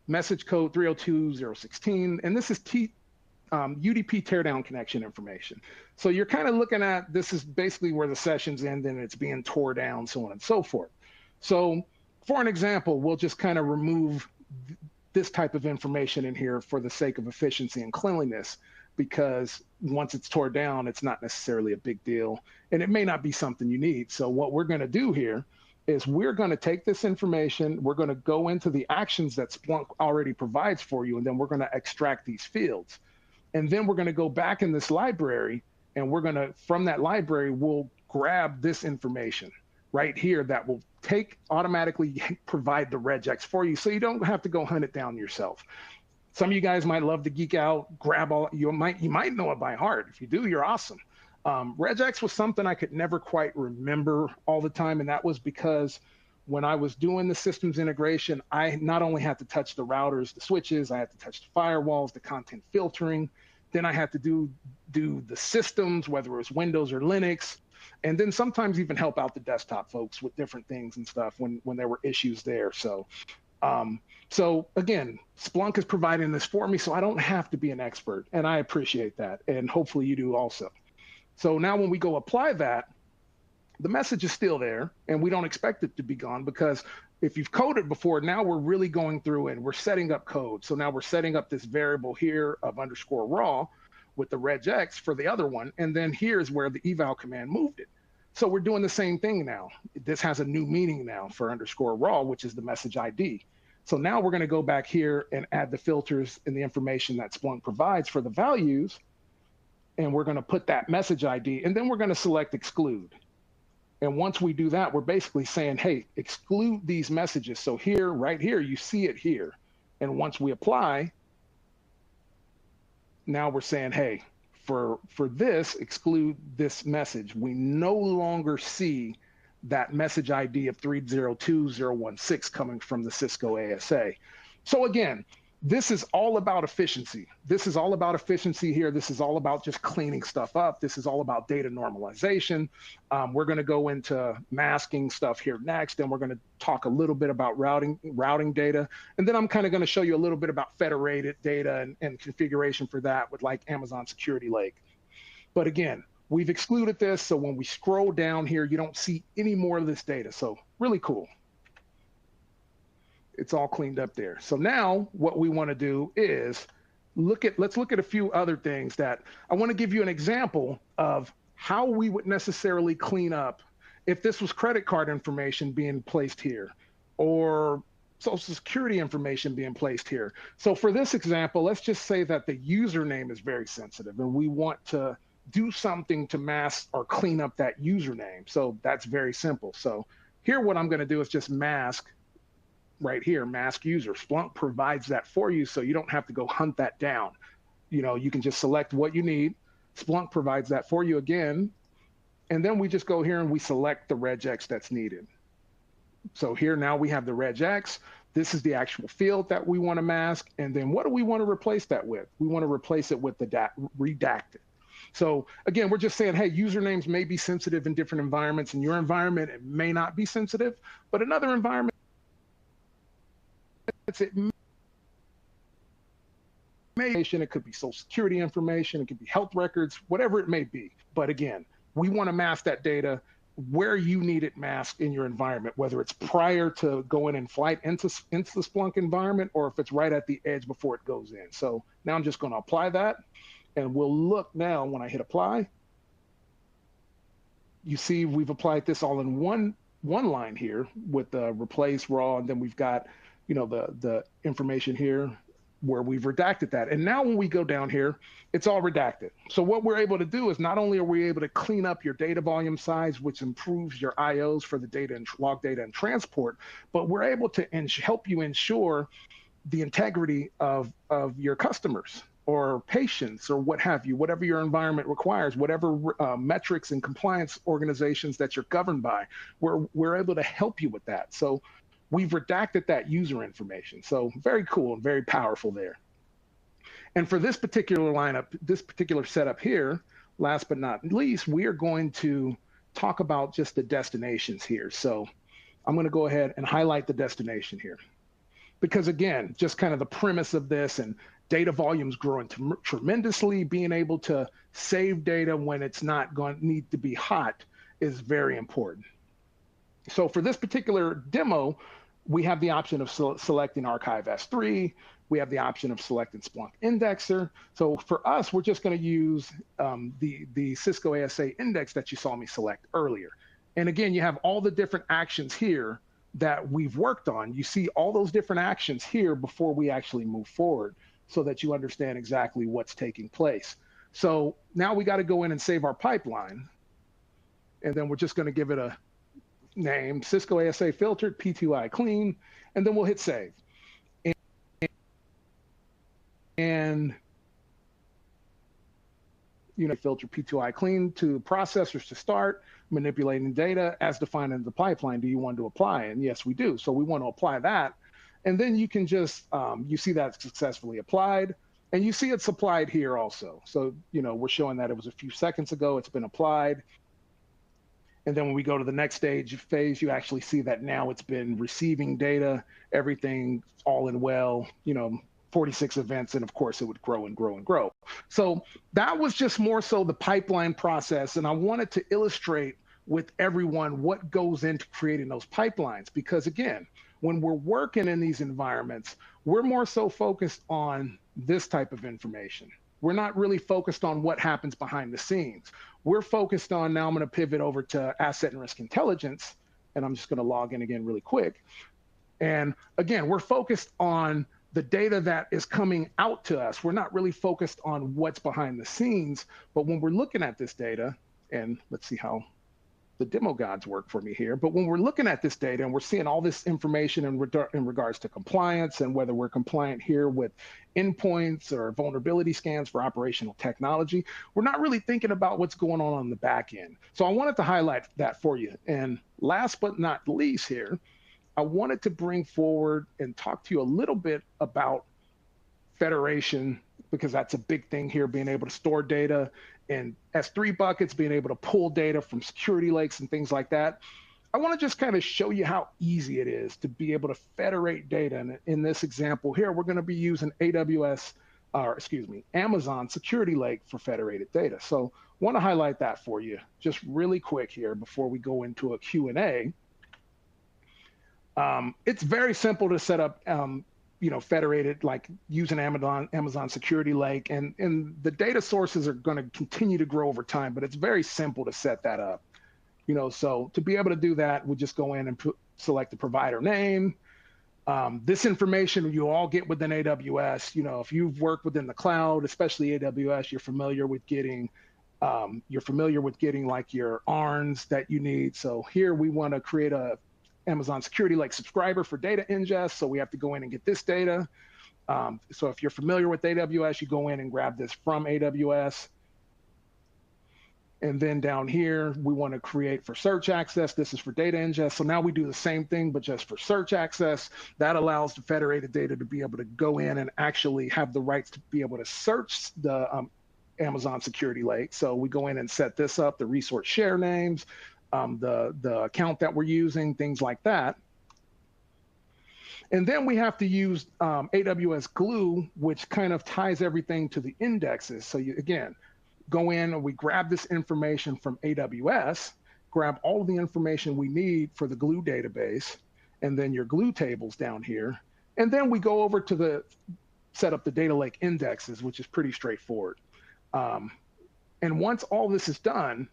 message code 302.0.16, and this is UDP teardown connection information. So you're kind of looking at, this is basically where the sessions end and it's being tore down, so on and so forth. So for an example, we'll just kind of remove this type of information in here for the sake of efficiency and cleanliness, because once it's tore down, it's not necessarily a big deal, and it may not be something you need. So what we're going to do here is we're going to take this information, we're going to go into the actions that Splunk already provides for you, and then we're going to extract these fields. And then we're going to go back in this library, and we're going to, from that library, we'll grab this information right here that will automatically provide the regex for you, so you don't have to go hunt it down yourself. Some of you guys might love to geek out, grab all, you might know it by heart. If you do, you're awesome. Regex was something I could never quite remember all the time, and that was because when I was doing the systems integration, I not only had to touch the routers, the switches, I had to touch the firewalls, the content filtering, then I had to do the systems, whether it was Windows or Linux, and then sometimes even help out the desktop folks with different things and stuff when there were issues there. So again, Splunk is providing this for me, so I don't have to be an expert, and I appreciate that, and hopefully you do also. So now when we go apply that, the message is still there, and we don't expect it to be gone, because if you've coded before, now we're really going through and we're setting up code. So now we're setting up this variable here of _raw with the regex for the other one, and then here's where the eval command moved it. So we're doing the same thing now. This has a new meaning now for _raw, which is the message ID. So now we're going to go back here and add the filters and the information that Splunk provides for the values, and we're going to put that message ID, and then we're going to select exclude. And once we do that, we're basically saying, hey, exclude these messages. So here, right here, you see it here. And once we apply, now we're saying, hey, for this, exclude this message. We no longer see that message ID of 302.0.16 coming from the Cisco ASA. So again, this is all about efficiency. This is all about efficiency here. This is all about just cleaning stuff up. This is all about data normalization. We're going to go into masking stuff here next, and we're going to talk a little bit about routing data. And then I'm kind of going to show you a little bit about federated data and configuration for that with like Amazon Security Lake. But again, we've excluded this, so when we scroll down here, you don't see any more of this data. So really cool. It's all cleaned up there. So now what we want to do is let's look at a few other things that I want to give you an example of how we would necessarily clean up if this was credit card information being placed here or social security information being placed here. So for this example, let's just say that the username is very sensitive and we want to do something to mask or clean up that username. So that's very simple. So here, what I'm going to do is just mask right here, mask user. Splunk provides that for you, so you don't have to go hunt that down. You can just select what you need. Splunk provides that for you again. And then we just go here and we select the regex that's needed. So here now we have the regex. This is the actual field that we want to mask. And then what do we want to replace that with? We want to replace it with the redacted. So again, we're just saying, hey, usernames may be sensitive in different environments. In your environment, it may not be sensitive, but another environment, it could be social security information, it could be health records, whatever it may be. But again, we want to mask that data where you need it masked in your environment, whether it's prior to going in flight into the Splunk environment, or if it's right at the edge before it goes in. So now I'm just going to apply that, and we'll look now when I hit apply. You see we've applied this all in one line here with the replace raw, and then we've got the information here where we've redacted that. And now when we go down here, it's all redacted. So what we're able to do is not only are we able to clean up your data volume size, which improves your IOs for the data and log data and transport, but we're able to help you ensure the integrity of your customers or patients or what have you, whatever your environment requires, whatever metrics and compliance organizations that you're governed by, we're able to help you with that. So we've redacted that user information. So very cool and very powerful there. And for this particular lineup, this particular setup here, last but not least, we are going to talk about just the destinations here. So I'm going to go ahead and highlight the destination here. Because again, just kind of the premise of this, and data volumes growing tremendously, being able to save data when it's not going to need to be hot is very important. So for this particular demo, we have the option of selecting Archive S3. We have the option of selecting Splunk Indexer. So for us, we're just going to use the Cisco ASA index that you saw me select earlier. And again, you have all the different actions here that we've worked on. You see all those different actions here before we actually move forward, so that you understand exactly what's taking place. So now we got to go in and save our pipeline. And then we're just going to give it a name, Cisco ASA filtered P2I clean, and then we'll hit save. And filter P2I clean to processors to start manipulating data as defined in the pipeline. Do you want to apply? And yes, we do. So we want to apply that. And then you can just, you see that successfully applied, and you see it's applied here also. So, we're showing that it was a few seconds ago, it's been applied. And then when we go to the next phase, you actually see that now it's been receiving data, everything all in well, 46 events, and of course it would grow and grow and grow. So that was just more so the pipeline process. And I wanted to illustrate with everyone what goes into creating those pipelines, because again, when we're working in these environments, we're more so focused on this type of information. We're not really focused on what happens behind the scenes. We're focused on, now I'm going to pivot over to asset and risk intelligence, and I'm just going to log in again really quick. And again, we're focused on the data that is coming out to us. We're not really focused on what's behind the scenes, but when we're looking at this data, and let's see how the demo gods work for me here, but when we're looking at this data and we're seeing all this information in regards to compliance and whether we're compliant here with endpoints or vulnerability scans for operational technology, we're not really thinking about what's going on the back end. So I wanted to highlight that for you. And last but not least here, I wanted to bring forward and talk to you a little bit about federation, because that's a big thing here, being able to store data in S3 buckets, being able to pull data from security lakes and things like that. I want to just kind of show you how easy it is to be able to federate data. And in this example here, we're going to be using Amazon Security Lake for federated data. So I want to highlight that for you just really quick here before we go into a Q&A. It's very simple to set up, Federated, like using Amazon Security Lake, and the data sources are going to continue to grow over time, but it's very simple to set that up. So to be able to do that, we just go in and select the provider name. This information you all get within AWS. If you've worked within the cloud, especially AWS, you're familiar with getting like your ARNs that you need. So here we want to create a Amazon Security Lake subscriber for data ingest. So we have to go in and get this data. So if you're familiar with AWS, you go in and grab this from AWS. And then down here, we want to create for search access. This is for data ingest. So now we do the same thing, but just for search access. That allows the federated data to be able to go in and actually have the rights to be able to search the Amazon Security Lake. So we go in and set this up, the resource share names, the account that we're using, things like that. And then we have to use AWS Glue, which kind of ties everything to the indexes. So again, go in and we grab this information from AWS, grab all of the information we need for the Glue database, and then your Glue tables down here. And then we go over to set up the data lake indexes, which is pretty straightforward. And once all this is done,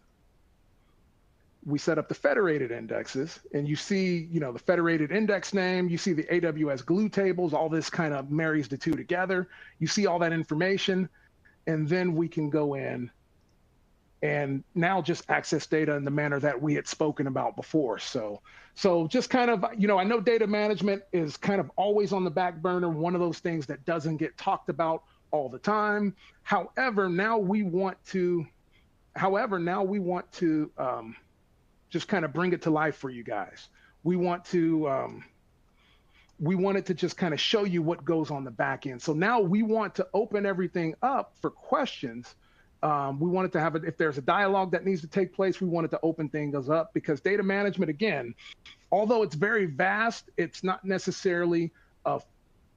we set up the federated indexes, and you see, the federated index name, you see the AWS Glue tables, all this kind of marries the two together. You see all that information. And then we can go in and now just access data in the manner that we had spoken about before. So just kind of, I know data management is kind of always on the back burner, one of those things that doesn't get talked about all the time. However, now we want to just kind of bring it to life for you guys. We wanted to just kind of show you what goes on the back end. So now we want to open everything up for questions. We wanted to have it, if there's a dialogue that needs to take place, we wanted to open things up, because data management, again, although it's very vast, it's not necessarily a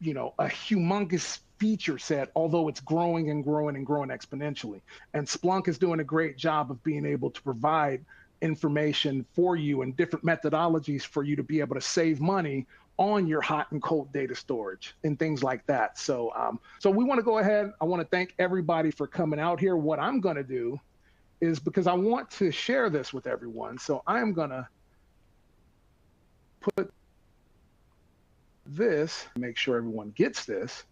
humongous feature set, although it's growing and growing and growing exponentially. And Splunk is doing a great job of being able to provide information for you and different methodologies for you to be able to save money on your hot and cold data storage and things like that. So we want to go ahead. I want to thank everybody for coming out here. What I'm going to do is, because I want to share this with everyone, so I'm going to put this, make sure everyone gets this.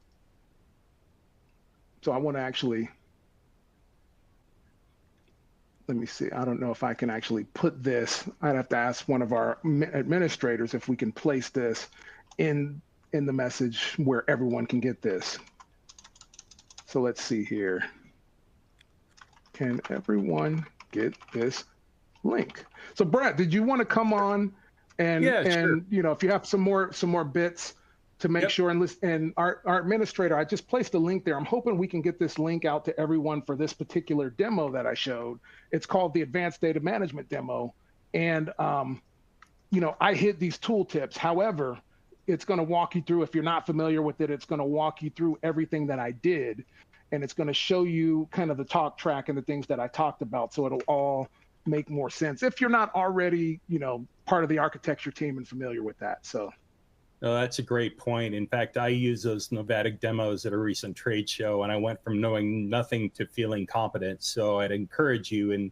So I want to actually, let me see. I don't know if I can actually put this. I'd have to ask one of our administrators if we can place this in the message where everyone can get this. So let's see here. Can everyone get this link? So Brett, did you want to come on and, sure. If you have some more bits to make sure, and our administrator, I just placed a link there. I'm hoping we can get this link out to everyone for this particular demo that I showed. It's called the Advanced Data Management Demo. And, I hit these tool tips. However, it's going to walk you through, if you're not familiar with it, it's going to walk you through everything that I did. And it's going to show you kind of the talk track and the things that I talked about. So it'll all make more sense if you're not already, part of the architecture team and familiar with that. So. No, that's a great point. In fact, I used those Novatic demos at a recent trade show, and I went from knowing nothing to feeling competent. So I'd encourage you, in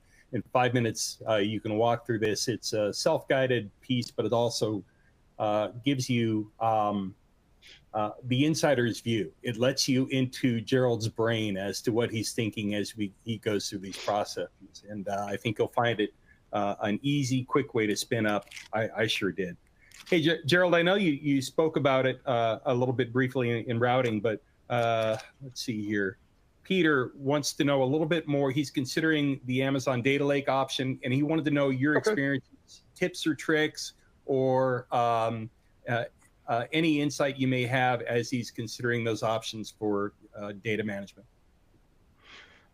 5 minutes, you can walk through this. It's a self-guided piece, but it also gives you the insider's view. It lets you into Gerald's brain as to what he's thinking as he goes through these processes. And I think you'll find it an easy, quick way to spin up. I sure did. Hey, Gerald, I know you spoke about it a little bit briefly in routing, but let's see here. Peter wants to know a little bit more. He's considering the Amazon Data Lake option, and he wanted to know your experience, tips or tricks, or any insight you may have as he's considering those options for data management.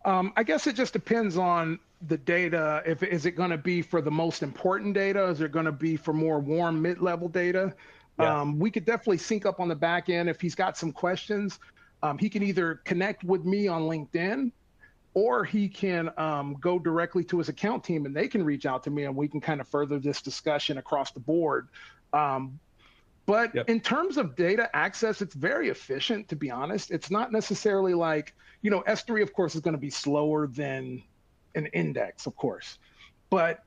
I guess it just depends on the data. Is it going to be for the most important data? Is it going to be for more warm mid-level data? Yeah. We could definitely sync up on the back end. If he's got some questions, he can either connect with me on LinkedIn, or he can go directly to his account team and they can reach out to me and we can kind of further this discussion across the board. But Yep. in terms of data access, it's very efficient, to be honest. It's not necessarily like, S3, of course, is going to be slower than an index, of course. But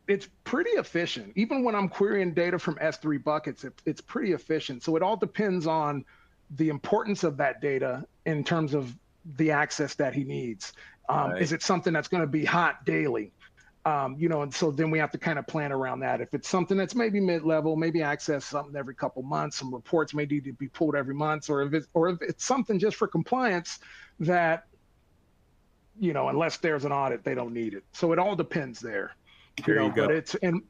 it's pretty efficient. Even when I'm querying data from S3 buckets, it's pretty efficient. So it all depends on the importance of that data in terms of the access that he needs. Right. Is it something that's going to be hot daily? And so then we have to kind of plan around that. If it's something that's maybe mid-level, maybe access something every couple months, some reports may need to be pulled every month, or if it's something just for compliance that, unless there's an audit, they don't need it. So it all depends there. There you go. But in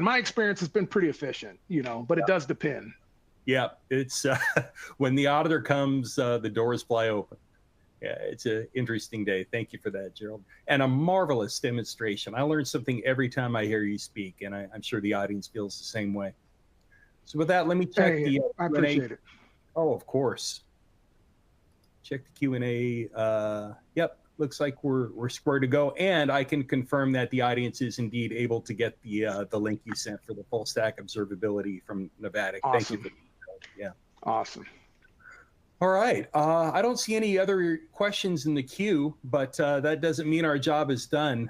my experience, it's been pretty efficient, but it does depend. Yeah, it's when the auditor comes, the doors fly open. Yeah, it's an interesting day. Thank you for that, Gerald. And a marvelous demonstration. I learn something every time I hear you speak, and I'm sure the audience feels the same way. So with that, let me check the I appreciate it. Oh, of course. Check the Q&A. Yep, looks like we're square to go. And I can confirm that the audience is indeed able to get the link you sent for the full stack observability from Nevada. Awesome. Thank you. Yeah. Awesome. All right. I don't see any other questions in the queue, but that doesn't mean our job is done.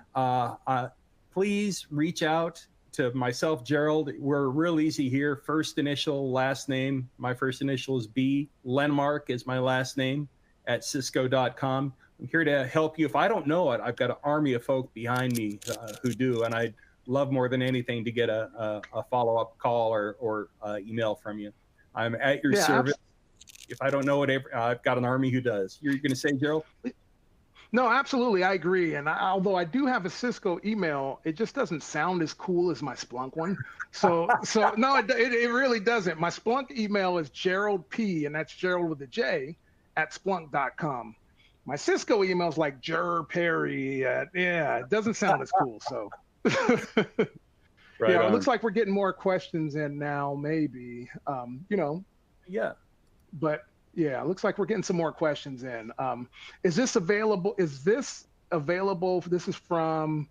Please reach out to myself, Gerald. We're real easy here. First initial, last name. My first initial is B. Lenmark is my last name at cisco.com. I'm here to help you. If I don't know it, I've got an army of folk behind me who do, and I'd love more than anything to get a follow-up call or email from you. I'm at your service. If I don't know it, I've got an army who does. You're going to say, Gerald? No, absolutely. I agree. And although I do have a Cisco email, it just doesn't sound as cool as my Splunk one. So no, it really doesn't. My Splunk email is Gerald P, and that's Gerald with a J, at Splunk.com. My Cisco email is like Ger Perry. It doesn't sound as cool. So Right it looks like we're getting more questions in now, maybe. Yeah. But yeah, it looks like we're getting some more questions in. Is this available? This is from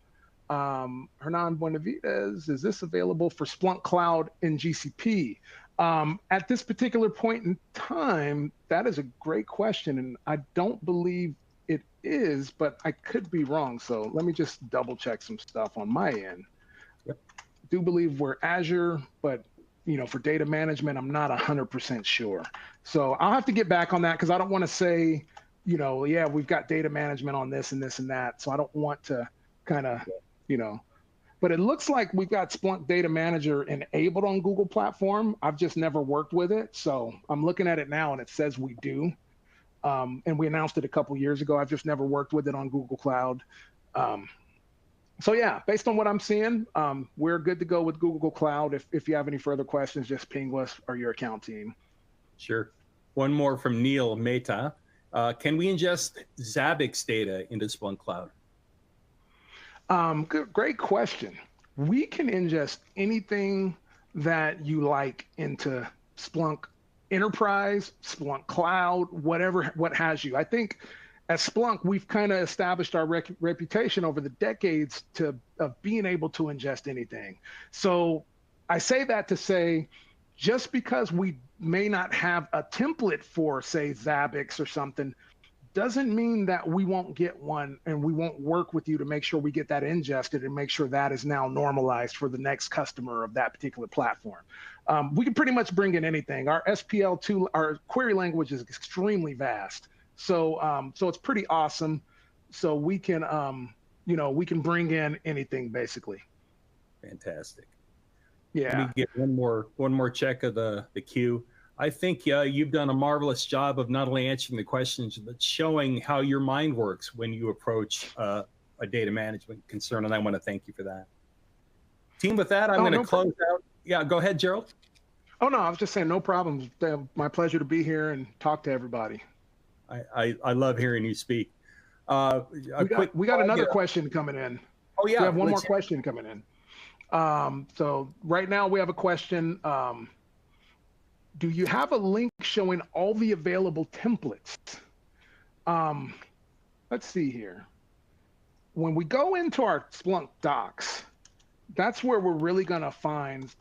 Hernan Buenavides. Is this available for Splunk Cloud in GCP? At this particular point in time, that is a great question. And I don't believe it is, but I could be wrong. So let me just double check some stuff on my end. Yep. Do believe we're Azure, but for data management, I'm not 100% sure. So I'll have to get back on that because I don't want to say, yeah, we've got data management on this and this and that. So I don't want to kind of, but it looks like we've got Splunk Data Manager enabled on Google Platform. I've just never worked with it. So I'm looking at it now and it says we do. And we announced it a couple years ago. I've just never worked with it on Google Cloud. So yeah, based on what I'm seeing, we're good to go with Google Cloud. If you have any further questions, just ping us or your account team. Sure. One more from Neil Mehta. Can we ingest Zabbix data into Splunk Cloud? Great question. We can ingest anything that you like into Splunk Enterprise, Splunk Cloud, what has you. I think at Splunk, we've kind of established our reputation over the decades of being able to ingest anything. So I say that to say, just because we may not have a template for, say, Zabbix or something, doesn't mean that we won't get one and we won't work with you to make sure we get that ingested and make sure that is now normalized for the next customer of that particular platform. We can pretty much bring in anything. Our SPL2, our query language is extremely vast. So it's pretty awesome. So we can, we can bring in anything basically. Fantastic. Yeah. Let me get one more check of the queue. I think you've done a marvelous job of not only answering the questions, but showing how your mind works when you approach a data management concern. And I want to thank you for that. Team, with that, I'm going to close out. Yeah, go ahead, Gerald. Oh, no, I was just saying no problem. My pleasure to be here and talk to everybody. I love hearing you speak. We got another question coming in. Oh, yeah. We have one more question coming in. So right now we have a question. Do you have a link showing all the available templates? Let's see here. When we go into our Splunk docs, that's where we're really going to find,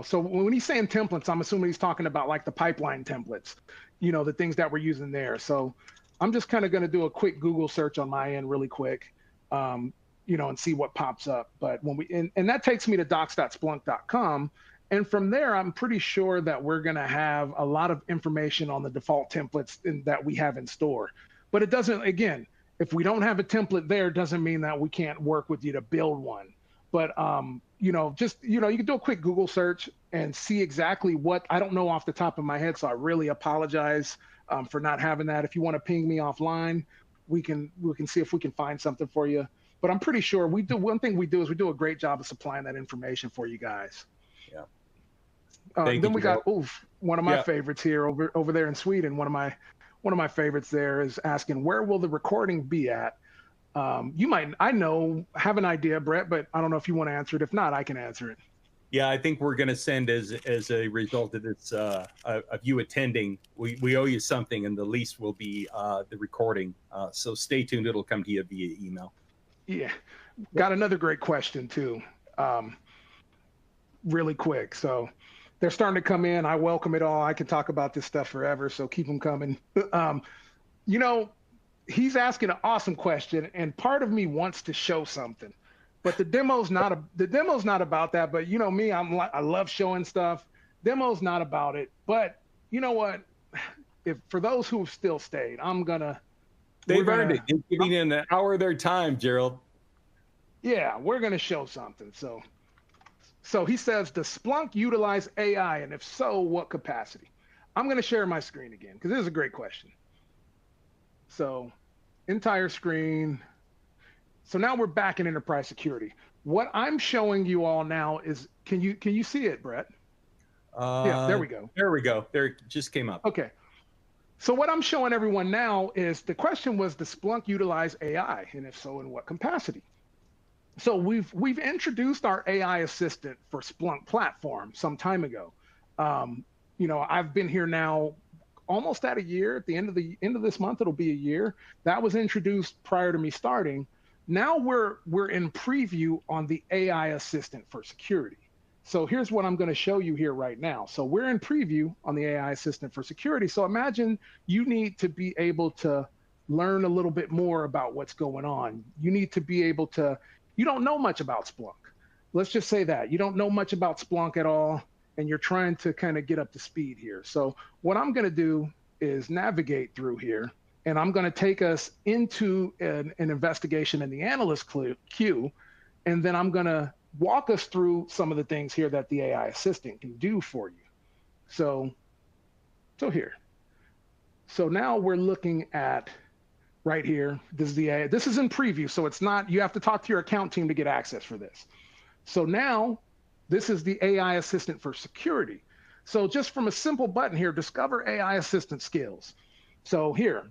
So when he's saying templates, I'm assuming he's talking about like the pipeline templates, the things that we're using there. So I'm just kind of going to do a quick Google search on my end really quick, and see what pops up. But and that takes me to docs.splunk.com. And from there, I'm pretty sure that we're going to have a lot of information on the default templates that we have in store. But it doesn't, again, if we don't have a template there, it doesn't mean that we can't work with you to build one. But, you can do a quick Google search and see exactly what, I don't know off the top of my head, so I really apologize for not having that. If you want to ping me offline, we can see if we can find something for you. But I'm pretty sure one thing we do is we do a great job of supplying that information for you guys. Yeah. Then we got one of my favorites here over there in Sweden. One of my favorites there is asking, where will the recording be at? You might, have an idea, Brett, but I don't know if you want to answer it. If not, I can answer it. Yeah, I think we're going to send as a result of this of you attending. We owe you something, and the least will be the recording. So stay tuned; it'll come to you via email. Yeah, got another great question too. Really quick, so they're starting to come in. I welcome it all. I can talk about this stuff forever, so keep them coming. He's asking an awesome question, and part of me wants to show something, but the demo's not about that. But me, I love showing stuff. Demo's not about it. But you know what? If for those who have still stayed, they've earned it. They're giving in an hour of their time, Gerald. Yeah, we're gonna show something. So he says, does Splunk utilize AI, and if so, what capacity? I'm gonna share my screen again because this is a great question. So entire screen. So now we're back in enterprise security. What I'm showing you all now is, can you see it, Brett? Yeah, there we go. There we go. There it just came up. Okay. So what I'm showing everyone now is the question was, does Splunk utilize AI? And if so, in what capacity? So we've introduced our AI assistant for Splunk platform some time ago. I've been here now almost at a year. At the end of this month, it'll be a year. That was introduced prior to me starting. Now we're in preview on the AI assistant for security. So here's what I'm going to show you here right now. So we're in preview on the AI assistant for security. So imagine you need to be able to learn a little bit more about what's going on. You need to be able to, you don't know much about Splunk. Let's just say that. You don't know much about Splunk at all, and you're trying to kind of get up to speed here. So what I'm going to do is navigate through here, and I'm going to take us into an investigation in the analyst queue, and then I'm going to walk us through some of the things here that the AI assistant can do for you. So here. So now we're looking at right here. This is in preview, so it's not, you have to talk to your account team to get access for this. So now this is the AI assistant for security. So just from a simple button here, discover AI assistant skills. So here,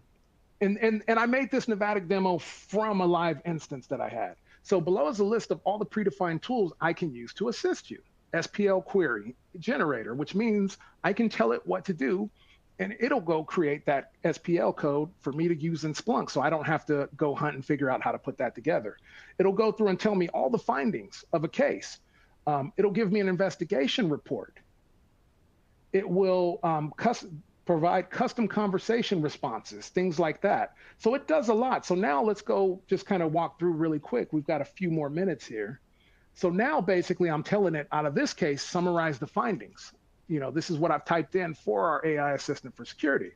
and I made this Nevadic demo from a live instance that I had. So below is a list of all the predefined tools I can use to assist you. SPL query generator, which means I can tell it what to do, and it'll go create that SPL code for me to use in Splunk, so I don't have to go hunt and figure out how to put that together. It'll go through and tell me all the findings of a case. It'll give me an investigation report. It will provide custom conversation responses, things like that. So it does a lot. So now let's go just kind of walk through really quick. We've got a few more minutes here. So now basically I'm telling it, out of this case, summarize the findings. This is what I've typed in for our AI assistant for security.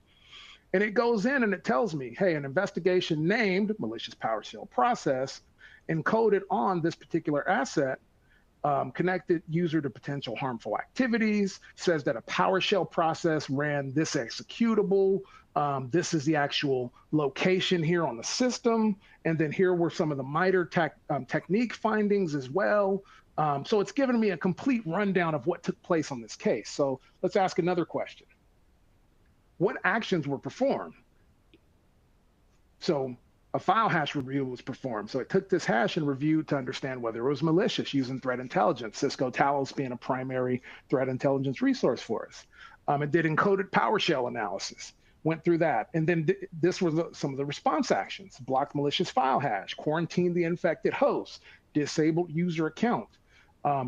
And it goes in and it tells me, hey, an investigation named malicious PowerShell process encoded on this particular asset connected user to potential harmful activities, says that a PowerShell process ran this executable. This is the actual location here on the system. And then here were some of the MITRE technique findings as well. So it's given me a complete rundown of what took place on this case. So let's ask another question. What actions were performed? So a file hash review was performed. So it took this hash and reviewed to understand whether it was malicious using threat intelligence, Cisco Talos being a primary threat intelligence resource for us. It did encoded PowerShell analysis, went through that. And then this was some of the response actions: blocked malicious file hash, quarantined the infected host, disabled user account,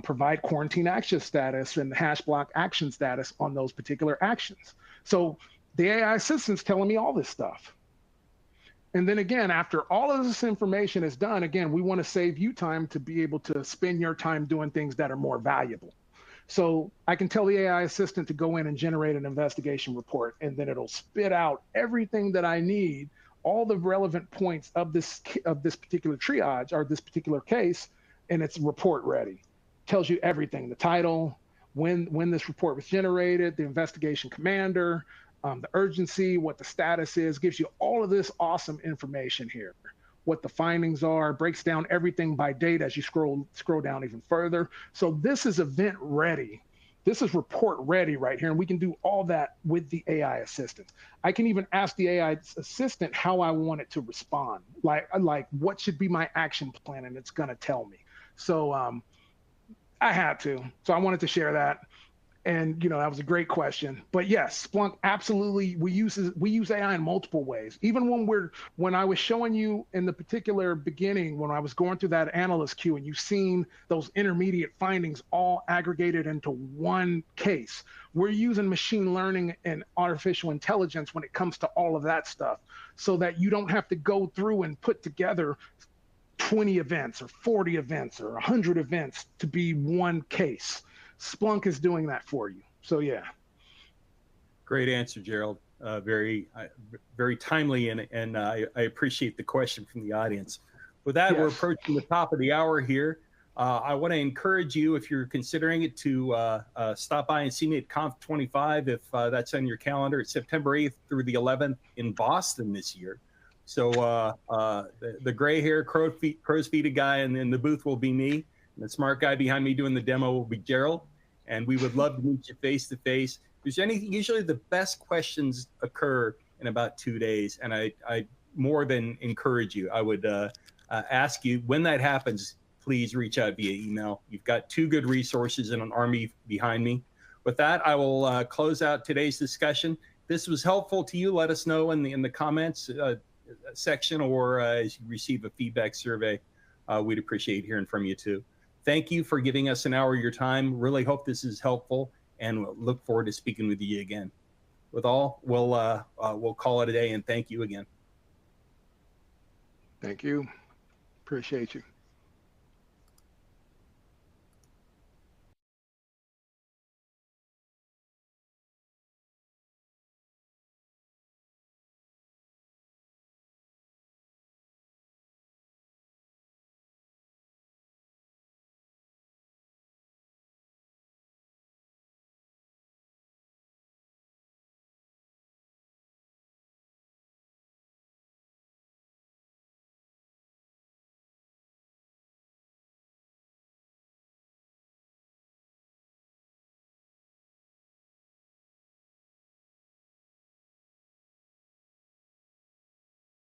provide quarantine action status and hash block action status on those particular actions. So the AI assistant's telling me all this stuff. And then again, after all of this information is done, again, we want to save you time to be able to spend your time doing things that are more valuable. So I can tell the AI assistant to go in and generate an investigation report, and then it'll spit out everything that I need, all the relevant points of this particular triage or this particular case, and it's report ready. Tells you everything: the title, when this report was generated, the investigation commander, the urgency, what the status is, gives you all of this awesome information here. What the findings are, breaks down everything by date as you scroll down even further. So this is event ready. This is report ready right here. And we can do all that with the AI assistant. I can even ask the AI assistant how I want it to respond. Like what should be my action plan, and it's gonna tell me. So I had to. So I wanted to share that. And that was a great question. But yes, Splunk absolutely, we use AI in multiple ways. Even when I was showing you in the particular beginning, when I was going through that analyst queue and you've seen those intermediate findings all aggregated into one case, we're using machine learning and artificial intelligence when it comes to all of that stuff, so that you don't have to go through and put together 20 events or 40 events or 100 events to be one case. Splunk is doing that for you. So yeah. Great answer, Gerald. Very timely, and I appreciate the question from the audience. With that, yes. We're approaching the top of the hour here. I want to encourage you, if you're considering it, to stop by and see me at Conf 25, if that's on your calendar. It's September 8th through the 11th in Boston this year. So the gray hair, crow's feet guy in the booth will be me. The smart guy behind me doing the demo will be Gerald, and we would love to meet you face to face. If there's anything, usually the best questions occur in about 2 days, and I more than encourage you. I would ask you, when that happens, please reach out via email. You've got 2 good resources and an army behind me. With that, I will close out today's discussion. If this was helpful to you, let us know in the comments section, or as you receive a feedback survey. We'd appreciate hearing from you too. Thank you for giving us an hour of your time. Really hope this is helpful, and we'll look forward to speaking with you again. With all, we'll call it a day, and thank you again. Thank you. Appreciate you.